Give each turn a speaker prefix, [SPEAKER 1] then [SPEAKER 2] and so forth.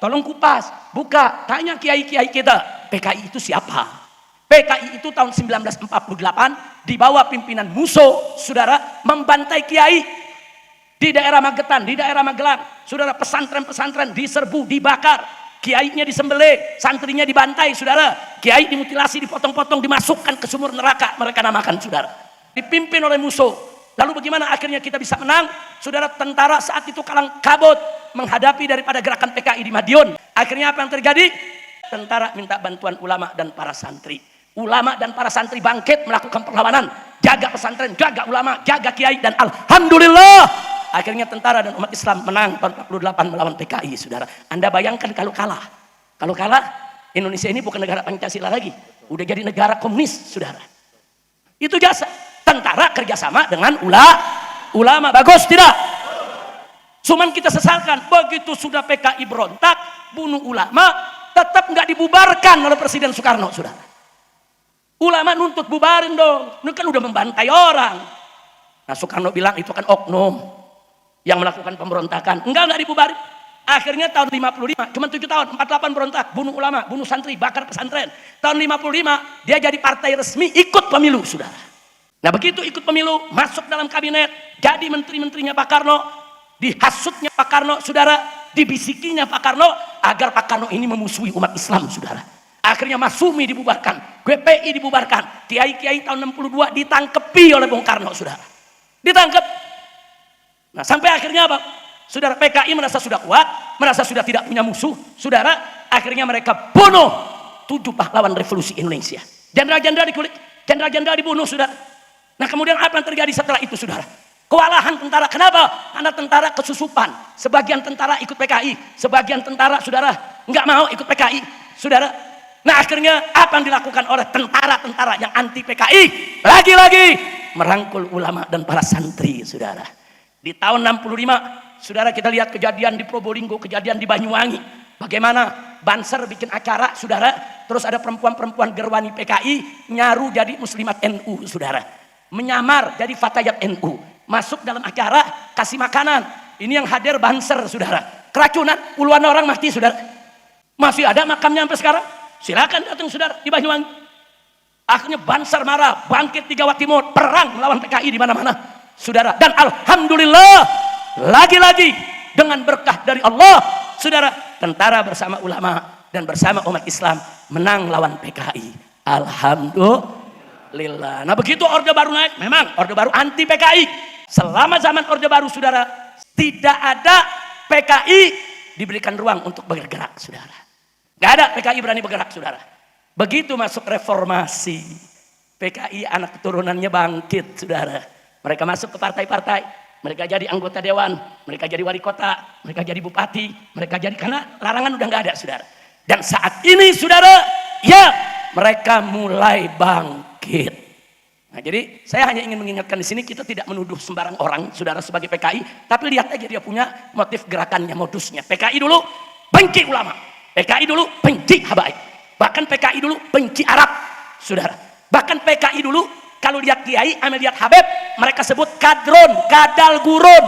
[SPEAKER 1] Tolong kupas, buka, tanya kiai-kiai kita. PKI itu siapa? PKI itu tahun 1948 di bawah pimpinan Musso, saudara, membantai kiai di daerah Magetan, di daerah Magelang. Saudara, pesantren-pesantren diserbu, dibakar, kiainya disembelih, santrinya dibantai, saudara. Kiai dimutilasi, dipotong-potong, dimasukkan ke sumur neraka, mereka namakan, saudara. Dipimpin oleh Musso. Lalu bagaimana akhirnya kita bisa menang? Saudara, tentara saat itu kalang kabut menghadapi daripada gerakan PKI di Madiun. Akhirnya apa yang terjadi? Tentara minta bantuan ulama dan para santri. Ulama dan para santri bangkit melakukan perlawanan. Jaga pesantren, jaga ulama, jaga kiai. Dan alhamdulillah akhirnya tentara dan umat Islam menang tahun 48 melawan PKI, saudara. Anda bayangkan kalau kalah. Kalau kalah, Indonesia ini bukan negara Pancasila lagi. Udah jadi negara komunis, saudara. Itu jasa. Tentara kerjasama dengan ulama. Bagus tidak? Cuman kita sesalkan, begitu sudah PKI berontak, bunuh ulama, tetap nggak dibubarkan oleh Presiden Soekarno, saudara. Ulama nuntut bubarin dong, ini kan udah membantai orang. Nah, Soekarno bilang itu kan oknum yang melakukan pemberontakan. Enggak dibubarin. Akhirnya tahun 55, cuma 7 tahun, 48 berontak, bunuh ulama, bunuh santri, bakar pesantren. Tahun 55, dia jadi partai resmi, ikut pemilu, saudara. Nah, begitu ikut pemilu, masuk dalam kabinet, jadi menteri-menterinya Pak Karno, dihasutnya Pak Karno, saudara, dibisikinya Pak Karno, agar Pak Karno ini memusuhi umat Islam, saudara. Akhirnya Masumi dibubarkan, GPI dibubarkan, kiai-kiai tahun 62 ditangkepi oleh Bung Karno, saudara. Ditangkep. Nah, sampai akhirnya apa? Saudara, PKI merasa sudah kuat, merasa sudah tidak punya musuh, saudara, akhirnya mereka bunuh 7 pahlawan revolusi Indonesia. Jenderal-jenderal dikulik, jenderal-jenderal dibunuh, saudara. Nah, kemudian apa yang terjadi setelah itu, saudara? Kewalahan tentara. Kenapa? Karena tentara kesusupan. Sebagian tentara ikut PKI, sebagian tentara, saudara, nggak mau ikut PKI, saudara. Nah, akhirnya apa yang dilakukan oleh tentara-tentara yang anti PKI? Lagi-lagi merangkul ulama dan para santri, saudara. Di tahun 65, saudara, kita lihat kejadian di Probolinggo, kejadian di Banyuwangi. Bagaimana Banser bikin acara, saudara, terus ada perempuan-perempuan gerwani PKI nyaru jadi muslimat NU, saudara. Menyamar jadi fatayat NU, masuk dalam acara, kasih makanan. Ini yang hadir Banser, saudara. Keracunan, puluhan orang mati, saudara. Masih ada makamnya sampai sekarang. Silakan datang, saudara, di Banyuwangi. Akhirnya Banser marah, bangkit di Jawa Timur, perang melawan PKI di mana-mana, saudara. Dan alhamdulillah, lagi-lagi dengan berkah dari Allah, saudara, tentara bersama ulama dan bersama umat Islam menang lawan PKI. Alhamdulillah. Nah, begitu Orde Baru naik, memang Orde Baru anti PKI. Selama zaman Orde Baru, saudara, tidak ada PKI diberikan ruang untuk bergerak, saudara. Gak ada PKI berani bergerak, saudara. Begitu masuk reformasi, PKI anak keturunannya bangkit, saudara. Mereka masuk ke partai-partai, mereka jadi anggota dewan, mereka jadi wali kota, mereka jadi bupati, mereka jadi, karena larangan udah gak ada, saudara. Dan saat ini, saudara, ya, mereka mulai bangkit. Nah, jadi saya hanya ingin mengingatkan di sini, kita tidak menuduh sembarang orang, saudara, sebagai PKI, tapi lihat aja dia punya motif gerakannya, modusnya. PKI dulu benci ulama, PKI dulu benci habaib, bahkan PKI dulu benci Arab, saudara. Bahkan PKI dulu kalau lihat kiai, lihat habib, mereka sebut kadron, kadal gurun.